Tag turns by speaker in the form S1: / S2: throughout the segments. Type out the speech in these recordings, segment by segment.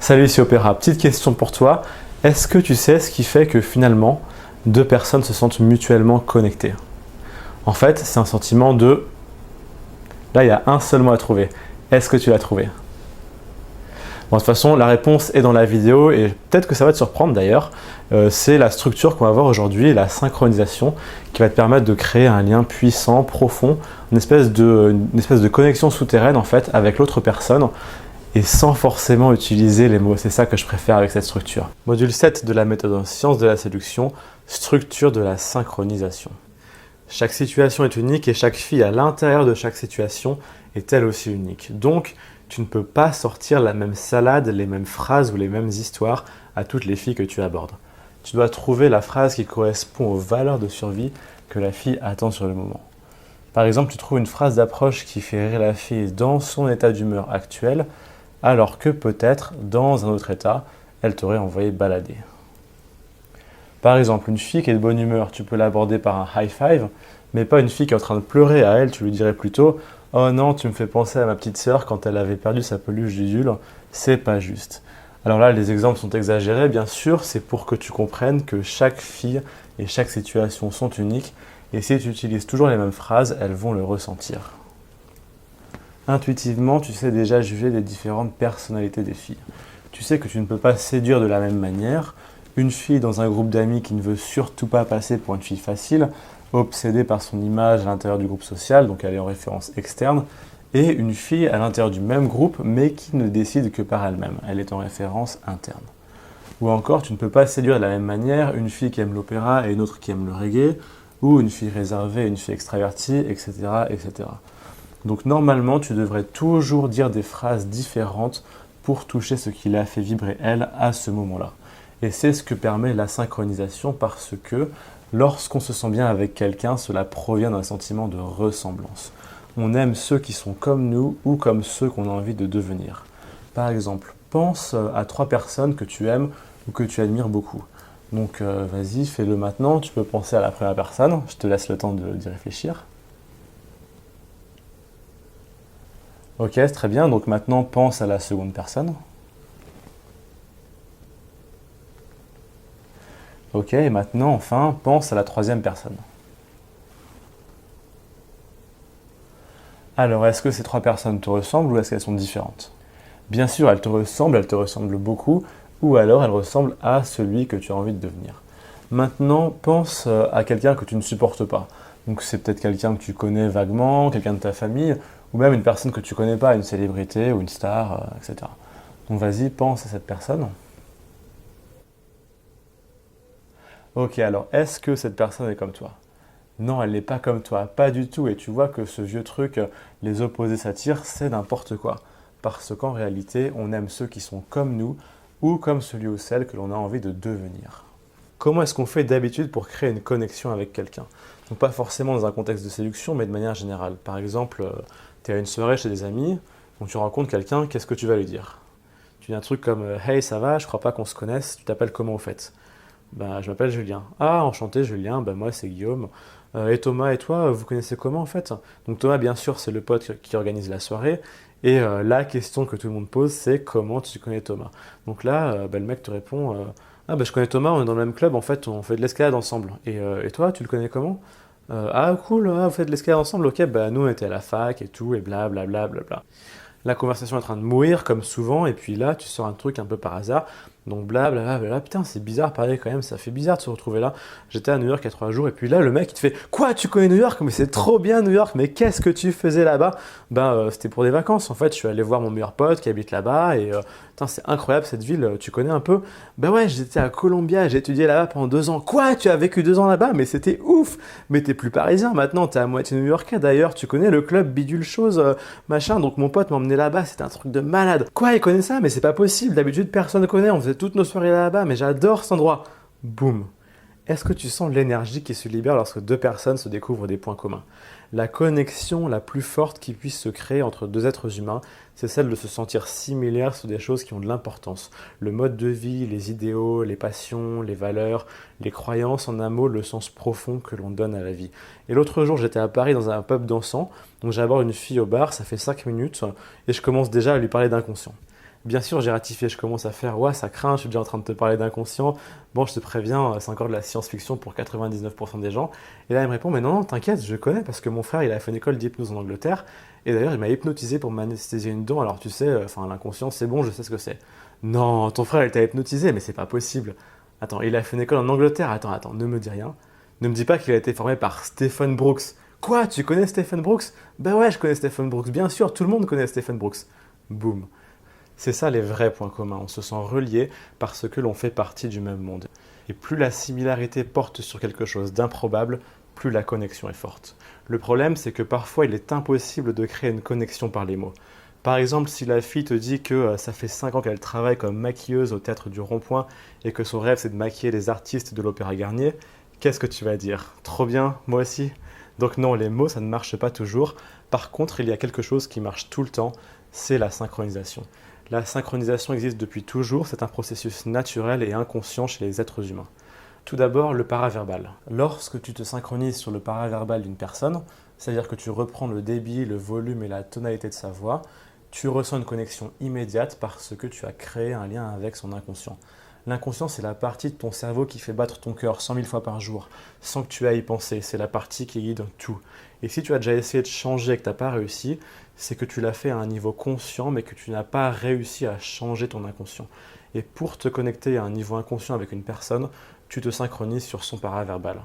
S1: Salut, c'est Opéra. Petite question pour toi. Est-ce que tu sais ce qui fait que finalement, deux personnes se sentent mutuellement connectées? En fait, c'est un sentiment de... Là, il y a un seul mot à trouver. Est-ce que tu l'as trouvé? Bon, de toute façon, la réponse est dans la vidéo et peut-être que ça va te surprendre d'ailleurs. C'est la structure qu'on va voir aujourd'hui, la synchronisation, qui va te permettre de créer un lien puissant, profond, une espèce de connexion souterraine en fait avec l'autre personne et sans forcément utiliser les mots. C'est ça que je préfère avec cette structure. Module 7 de la méthode en sciences de la séduction, structure de la synchronisation. Chaque situation est unique et chaque fille à l'intérieur de chaque situation est elle aussi unique. Donc, tu ne peux pas sortir la même salade, les mêmes phrases ou les mêmes histoires à toutes les filles que tu abordes. Tu dois trouver la phrase qui correspond aux valeurs de survie que la fille attend sur le moment. Par exemple, tu trouves une phrase d'approche qui fait rire la fille dans son état d'humeur actuel, alors que peut-être, dans un autre état, elle t'aurait envoyé balader. Par exemple, une fille qui est de bonne humeur, tu peux l'aborder par un high five, mais pas une fille qui est en train de pleurer. À elle, tu lui dirais plutôt « Oh non, tu me fais penser à ma petite sœur quand elle avait perdu sa peluche d'Udule, c'est pas juste. » Alors là, les exemples sont exagérés, bien sûr, c'est pour que tu comprennes que chaque fille et chaque situation sont uniques, et si tu utilises toujours les mêmes phrases, elles vont le ressentir. Intuitivement, tu sais déjà juger les différentes personnalités des filles. Tu sais que tu ne peux pas séduire de la même manière une fille dans un groupe d'amis qui ne veut surtout pas passer pour une fille facile, obsédée par son image à l'intérieur du groupe social, donc elle est en référence externe, et une fille à l'intérieur du même groupe, mais qui ne décide que par elle-même, elle est en référence interne. Ou encore, tu ne peux pas séduire de la même manière une fille qui aime l'opéra et une autre qui aime le reggae, ou une fille réservée et une fille extravertie, etc., etc. Donc normalement, tu devrais toujours dire des phrases différentes pour toucher ce qui l'a fait vibrer elle à ce moment-là. Et c'est ce que permet la synchronisation parce que lorsqu'on se sent bien avec quelqu'un, cela provient d'un sentiment de ressemblance. On aime ceux qui sont comme nous ou comme ceux qu'on a envie de devenir. Par exemple, pense à 3 personnes que tu aimes ou que tu admires beaucoup. Donc vas-y, fais-le maintenant. Tu peux penser à la première personne. Je te laisse le temps d'y réfléchir. Ok, c'est très bien. Donc maintenant, pense à la seconde personne. Ok, et maintenant, enfin, pense à la troisième personne. Alors, est-ce que ces 3 personnes te ressemblent ou est-ce qu'elles sont différentes? Bien sûr, elles te ressemblent beaucoup, ou alors elles ressemblent à celui que tu as envie de devenir. Maintenant, pense à quelqu'un que tu ne supportes pas. Donc c'est peut-être quelqu'un que tu connais vaguement, quelqu'un de ta famille, ou même une personne que tu ne connais pas, une célébrité ou une star, etc. Donc vas-y, pense à cette personne. Ok, alors est-ce que cette personne est comme toi? Non, elle n'est pas comme toi, pas du tout. Et tu vois que ce vieux truc, les opposés s'attirent, c'est n'importe quoi. Parce qu'en réalité, on aime ceux qui sont comme nous ou comme celui ou celle que l'on a envie de devenir. Comment est-ce qu'on fait d'habitude pour créer une connexion avec quelqu'un? Donc pas forcément dans un contexte de séduction, mais de manière générale. Par exemple, tu es à une soirée chez des amis, donc tu rencontres quelqu'un, qu'est-ce que tu vas lui dire? Tu dis un truc comme Hey, ça va, je crois pas qu'on se connaisse, tu t'appelles comment au fait? Bah, je m'appelle Julien. Ah, enchanté Julien, bah, moi c'est Guillaume. Et Thomas et toi, vous connaissez comment en fait? Donc Thomas, bien sûr, c'est le pote qui organise la soirée. Et la question que tout le monde pose, c'est comment tu connais Thomas? Donc là, bah, le mec te répond ah, bah, je connais Thomas, on est dans le même club, en fait, on fait de l'escalade ensemble. Et toi, tu le connais comment? Ah, cool, ah, vous faites de l'escalade ensemble, ok, bah nous on était à la fac et tout, et bla bla bla bla bla. La conversation est en train de mourir comme souvent, et puis là, tu sors un truc un peu par hasard. Donc blablabla, putain, c'est bizarre, pareil quand même, ça fait bizarre de se retrouver là. J'étais à New York il y a 3 jours, et puis là, le mec, il te fait quoi, tu connais New York? Mais c'est trop bien New York, mais qu'est-ce que tu faisais là-bas? C'était pour des vacances en fait. Je suis allé voir mon meilleur pote qui habite là-bas, et putain, c'est incroyable cette ville, tu connais un peu? Bah ouais, j'étais à Columbia, j'ai étudié là-bas pendant 2 ans. Quoi, tu as vécu 2 ans là-bas? Mais c'était ouf! Mais t'es plus parisien maintenant, t'es à moitié new-yorkais d'ailleurs, tu connais le club Bidule Chose, machin, donc mon pote m'a emmené là-bas, c'était un truc de malade. Quoi, il connaît ça? Mais c'est pas possible, d'habitude personne ne connaît, on faisait toutes nos soirées là-bas, mais j'adore cet endroit. Boum. Est-ce que tu sens l'énergie qui se libère lorsque 2 personnes se découvrent des points communs? La connexion la plus forte qui puisse se créer entre 2 êtres humains, c'est celle de se sentir similaires sur des choses qui ont de l'importance. Le mode de vie, les idéaux, les passions, les valeurs, les croyances, en un mot, le sens profond que l'on donne à la vie. Et l'autre jour, j'étais à Paris dans un pub dansant, donc j'aborde une fille au bar, ça fait 5 minutes, et je commence déjà à lui parler d'inconscient. Bien sûr, j'ai ratifié, je commence à faire, ouais, ça craint, je suis déjà en train de te parler d'inconscient. Bon, je te préviens, c'est encore de la science-fiction pour 99% des gens. Et là, il me répond, mais non, non, t'inquiète, je connais parce que mon frère, il a fait une école d'hypnose en Angleterre. Et d'ailleurs, il m'a hypnotisé pour m'anesthésier une dent. Alors, tu sais, enfin, l'inconscient, c'est bon, je sais ce que c'est. Non, ton frère, il t'a hypnotisé, mais c'est pas possible. Attends, il a fait une école en Angleterre. Attends, ne me dis rien. Ne me dis pas qu'il a été formé par Stephen Brooks. Quoi, tu connais Stephen Brooks? Ben ouais, je connais Stephen Brooks. Bien sûr, tout le monde connaît Stephen Brooks. Boum. C'est ça les vrais points communs. On se sent relié parce que l'on fait partie du même monde. Et plus la similarité porte sur quelque chose d'improbable, plus la connexion est forte. Le problème, c'est que parfois, il est impossible de créer une connexion par les mots. Par exemple, si la fille te dit que ça fait 5 ans qu'elle travaille comme maquilleuse au théâtre du Rond-Point et que son rêve c'est de maquiller les artistes de l'Opéra Garnier, qu'est-ce que tu vas dire? Trop bien, moi aussi? Donc non, les mots, ça ne marche pas toujours. Par contre, il y a quelque chose qui marche tout le temps, c'est la synchronisation. La synchronisation existe depuis toujours, c'est un processus naturel et inconscient chez les êtres humains. Tout d'abord, le paraverbal. Lorsque tu te synchronises sur le paraverbal d'une personne, c'est-à-dire que tu reprends le débit, le volume et la tonalité de sa voix, tu ressens une connexion immédiate parce que tu as créé un lien avec son inconscient. L'inconscient, c'est la partie de ton cerveau qui fait battre ton cœur 100 000 fois par jour, sans que tu aies à y penser. C'est la partie qui guide tout. Et si tu as déjà essayé de changer et que tu n'as pas réussi, c'est que tu l'as fait à un niveau conscient, mais que tu n'as pas réussi à changer ton inconscient. Et pour te connecter à un niveau inconscient avec une personne, tu te synchronises sur son paraverbal.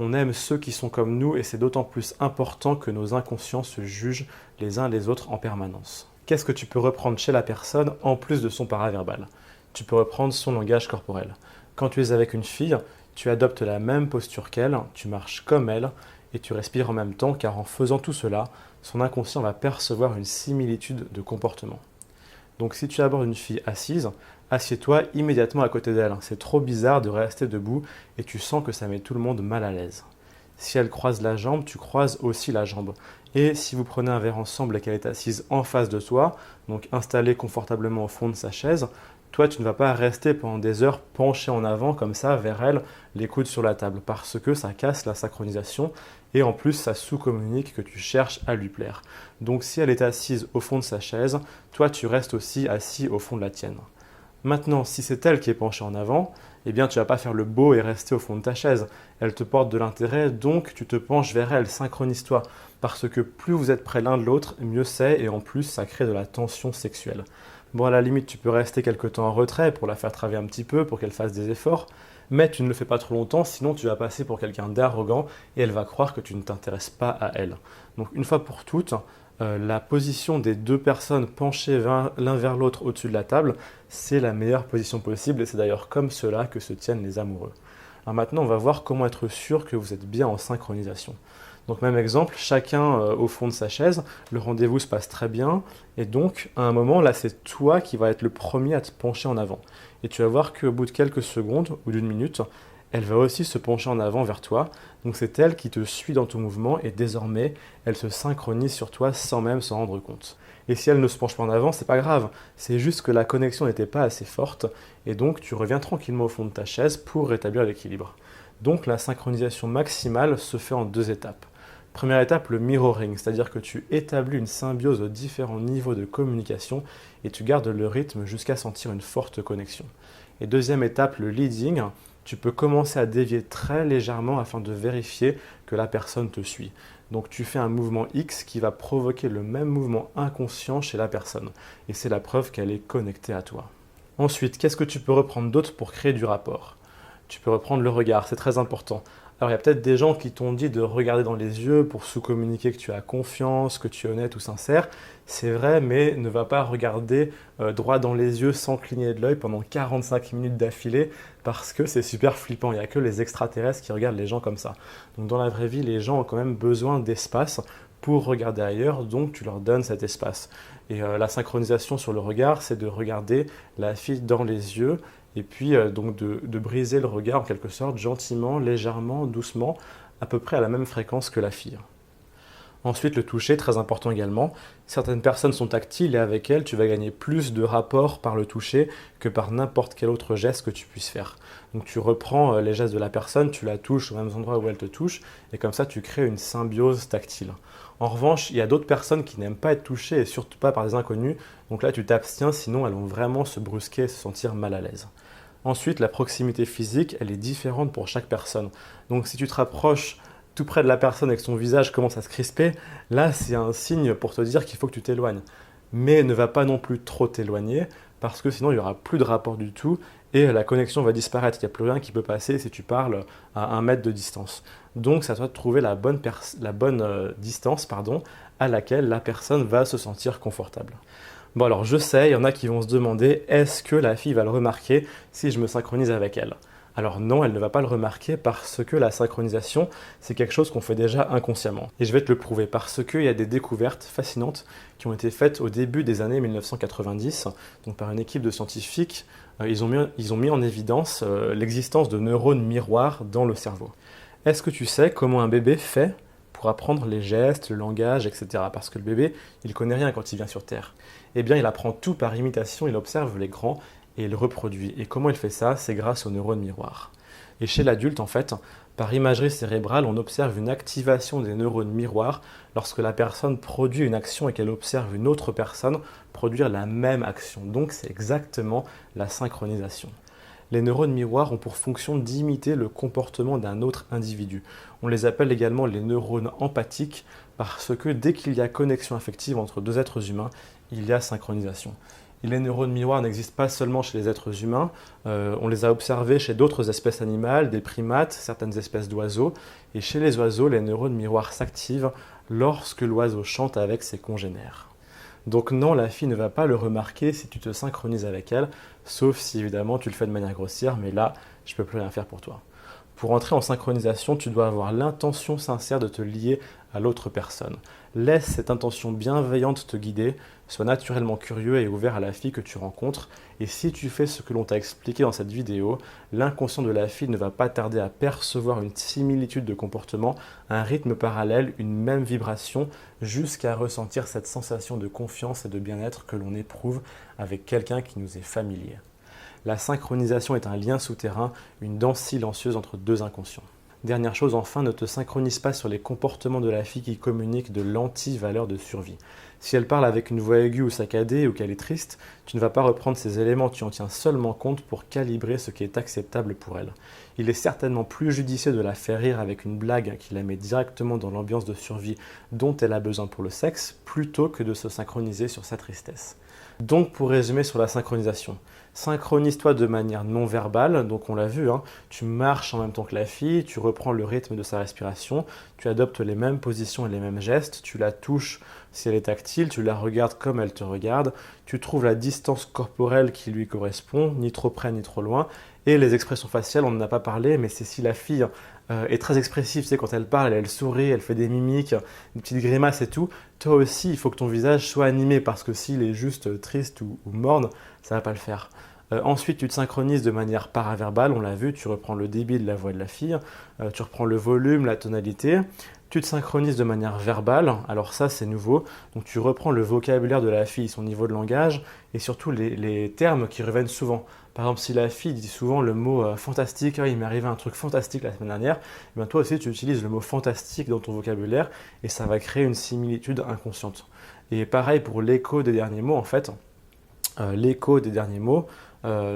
S1: On aime ceux qui sont comme nous et c'est d'autant plus important que nos inconscients se jugent les uns les autres en permanence. Qu'est-ce que tu peux reprendre chez la personne en plus de son paraverbal? Tu peux reprendre son langage corporel. Quand tu es avec une fille, tu adoptes la même posture qu'elle, tu marches comme elle et tu respires en même temps car en faisant tout cela, son inconscient va percevoir une similitude de comportement. Donc si tu abordes une fille assise, assieds-toi immédiatement à côté d'elle. C'est trop bizarre de rester debout et tu sens que ça met tout le monde mal à l'aise. Si elle croise la jambe, tu croises aussi la jambe. Et si vous prenez un verre ensemble et qu'elle est assise en face de toi, donc installée confortablement au fond de sa chaise, toi tu ne vas pas rester pendant des heures penché en avant comme ça vers elle, les coudes sur la table, parce que ça casse la synchronisation et en plus ça sous-communique que tu cherches à lui plaire. Donc si elle est assise au fond de sa chaise, toi tu restes aussi assis au fond de la tienne. Maintenant, si c'est elle qui est penchée en avant, eh bien tu ne vas pas faire le beau et rester au fond de ta chaise. Elle te porte de l'intérêt, donc tu te penches vers elle, synchronise-toi. Parce que plus vous êtes près l'un de l'autre, mieux c'est, et en plus ça crée de la tension sexuelle. Bon, à la limite, tu peux rester quelque temps en retrait pour la faire travailler un petit peu, pour qu'elle fasse des efforts, mais tu ne le fais pas trop longtemps, sinon tu vas passer pour quelqu'un d'arrogant et elle va croire que tu ne t'intéresses pas à elle. Donc une fois pour toutes, la position des deux personnes penchées l'un vers l'autre au-dessus de la table, c'est la meilleure position possible et c'est d'ailleurs comme cela que se tiennent les amoureux. Alors maintenant, on va voir comment être sûr que vous êtes bien en synchronisation. Donc même exemple, chacun au fond de sa chaise, le rendez-vous se passe très bien et donc à un moment là c'est toi qui vas être le premier à te pencher en avant. Et tu vas voir qu'au bout de quelques secondes ou d'une minute, elle va aussi se pencher en avant vers toi. Donc c'est elle qui te suit dans ton mouvement et désormais elle se synchronise sur toi sans même s'en rendre compte. Et si elle ne se penche pas en avant, c'est pas grave, c'est juste que la connexion n'était pas assez forte et donc tu reviens tranquillement au fond de ta chaise pour rétablir l'équilibre. Donc la synchronisation maximale se fait en deux étapes. Première étape, le mirroring, c'est-à-dire que tu établis une symbiose aux différents niveaux de communication et tu gardes le rythme jusqu'à sentir une forte connexion. Et deuxième étape, le leading, tu peux commencer à dévier très légèrement afin de vérifier que la personne te suit. Donc tu fais un mouvement X qui va provoquer le même mouvement inconscient chez la personne. Et c'est la preuve qu'elle est connectée à toi. Ensuite, qu'est-ce que tu peux reprendre d'autre pour créer du rapport? Tu peux reprendre le regard, c'est très important. Alors il y a peut-être des gens qui t'ont dit de regarder dans les yeux pour sous-communiquer que tu as confiance, que tu es honnête ou sincère. C'est vrai, mais ne va pas regarder droit dans les yeux sans cligner de l'œil pendant 45 minutes d'affilée parce que c'est super flippant. Il n'y a que les extraterrestres qui regardent les gens comme ça. Donc dans la vraie vie, les gens ont quand même besoin d'espace pour regarder ailleurs, donc tu leur donnes cet espace. Et la synchronisation sur le regard, c'est de regarder la fille dans les yeux et puis donc de briser le regard en quelque sorte, gentiment, légèrement, doucement, à peu près à la même fréquence que la fille. Ensuite, le toucher, très important également. Certaines personnes sont tactiles et avec elles, tu vas gagner plus de rapport par le toucher que par n'importe quel autre geste que tu puisses faire. Donc tu reprends les gestes de la personne, tu la touches au même endroit où elle te touche et comme ça, tu crées une symbiose tactile. En revanche, il y a d'autres personnes qui n'aiment pas être touchées et surtout pas par des inconnus. Donc là, tu t'abstiens, sinon elles vont vraiment se brusquer et se sentir mal à l'aise. Ensuite, la proximité physique, elle est différente pour chaque personne. Donc si tu te rapproches tout près de la personne et que son visage commence à se crisper, là c'est un signe pour te dire qu'il faut que tu t'éloignes. Mais ne va pas non plus trop t'éloigner parce que sinon il n'y aura plus de rapport du tout et la connexion va disparaître. Il n'y a plus rien qui peut passer si tu parles à 1 mètre de distance. Donc c'est à toi de trouver la bonne distance à laquelle la personne va se sentir confortable. Bon alors je sais, il y en a qui vont se demander est-ce que la fille va le remarquer si je me synchronise avec elle? Alors non, elle ne va pas le remarquer parce que la synchronisation, c'est quelque chose qu'on fait déjà inconsciemment. Et je vais te le prouver parce qu'il y a des découvertes fascinantes qui ont été faites au début des années 1990, donc par une équipe de scientifiques. Ils ont mis en évidence l'existence de neurones miroirs dans le cerveau. Est-ce que tu sais comment un bébé fait pour apprendre les gestes, le langage, etc. Parce que le bébé, il ne connaît rien quand il vient sur Terre. Eh bien, il apprend tout par imitation, il observe les grands et il reproduit. Et comment il fait ça? C'est grâce aux neurones miroirs. Et chez l'adulte, en fait, par imagerie cérébrale, on observe une activation des neurones miroirs lorsque la personne produit une action et qu'elle observe une autre personne produire la même action. Donc, c'est exactement la synchronisation. Les neurones miroirs ont pour fonction d'imiter le comportement d'un autre individu. On les appelle également les neurones empathiques parce que dès qu'il y a connexion affective entre deux êtres humains, il y a synchronisation. Et les neurones miroirs n'existent pas seulement chez les êtres humains, on les a observés chez d'autres espèces animales, des primates, certaines espèces d'oiseaux. Et chez les oiseaux, les neurones miroirs s'activent lorsque l'oiseau chante avec ses congénères. Donc non, la fille ne va pas le remarquer si tu te synchronises avec elle, sauf si évidemment tu le fais de manière grossière, mais là, je ne peux plus rien faire pour toi. Pour entrer en synchronisation, tu dois avoir l'intention sincère de te lier à l'autre personne. Laisse cette intention bienveillante te guider, sois naturellement curieux et ouvert à la fille que tu rencontres, et si tu fais ce que l'on t'a expliqué dans cette vidéo, l'inconscient de la fille ne va pas tarder à percevoir une similitude de comportement, un rythme parallèle, une même vibration, jusqu'à ressentir cette sensation de confiance et de bien-être que l'on éprouve avec quelqu'un qui nous est familier. La synchronisation est un lien souterrain, une danse silencieuse entre deux inconscients. Dernière chose enfin, ne te synchronise pas sur les comportements de la fille qui communique de l'anti-valeur de survie. Si elle parle avec une voix aiguë ou saccadée ou qu'elle est triste, tu ne vas pas reprendre ces éléments, tu en tiens seulement compte pour calibrer ce qui est acceptable pour elle. Il est certainement plus judicieux de la faire rire avec une blague qui la met directement dans l'ambiance de survie dont elle a besoin pour le sexe, plutôt que de se synchroniser sur sa tristesse. Donc pour résumer sur la synchronisation, synchronise-toi de manière non verbale, donc on l'a vu, tu marches en même temps que la fille, tu reprends le rythme de sa respiration, tu adoptes les mêmes positions et les mêmes gestes, tu la touches si elle est tactile, tu la regardes comme elle te regarde, tu trouves la distance corporelle qui lui correspond, ni trop près ni trop loin, et les expressions faciales, on n'en a pas parlé, mais c'est si la fille est très expressive, tu sais, quand elle parle, elle sourit, elle fait des mimiques, des petites grimaces et tout, toi aussi, il faut que ton visage soit animé, parce que s'il est juste triste ou morne, ça va pas le faire. Ensuite, tu te synchronises de manière paraverbale, on l'a vu, tu reprends le débit de la voix de la fille, tu reprends le volume, la tonalité, tu te synchronises de manière verbale, alors ça c'est nouveau, donc tu reprends le vocabulaire de la fille, son niveau de langage, et surtout les termes qui reviennent souvent. Par exemple, si la fille dit souvent le mot fantastique, il m'est arrivé un truc fantastique la semaine dernière, et bien toi aussi tu utilises le mot fantastique dans ton vocabulaire, et ça va créer une similitude inconsciente. Et pareil pour l'écho des derniers mots, en fait, l'écho des derniers mots,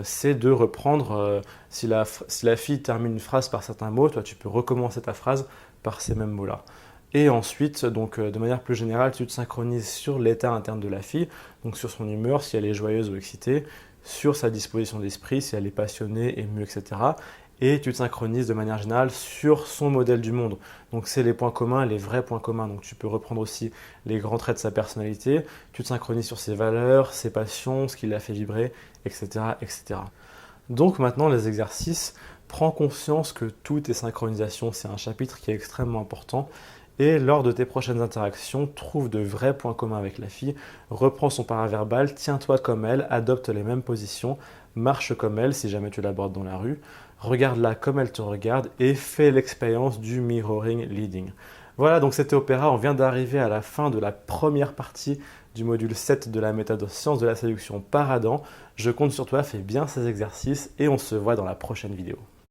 S1: c'est de reprendre, si la fille termine une phrase par certains mots, toi tu peux recommencer ta phrase par ces mêmes mots-là. Et ensuite, donc, de manière plus générale, tu te synchronises sur l'état interne de la fille, donc sur son humeur, si elle est joyeuse ou excitée, sur sa disposition d'esprit, si elle est passionnée, émue, etc. Et tu te synchronises de manière générale sur son modèle du monde. Donc c'est les points communs, les vrais points communs. Donc tu peux reprendre aussi les grands traits de sa personnalité, tu te synchronises sur ses valeurs, ses passions, ce qui l'a fait vibrer, etc., etc. Donc maintenant les exercices, prends conscience que tout est synchronisation, c'est un chapitre qui est extrêmement important. Et lors de tes prochaines interactions, trouve de vrais points communs avec la fille, reprends son paraverbal, tiens-toi comme elle, adopte les mêmes positions, marche comme elle si jamais tu l'abordes dans la rue, regarde-la comme elle te regarde et fais l'expérience du mirroring leading. Voilà, donc c'était Opéra. On vient d'arriver à la fin de la première partie du module 7 de la méthode Sciences de la séduction par Adam. Je compte sur toi, fais bien ces exercices et on se voit dans la prochaine vidéo.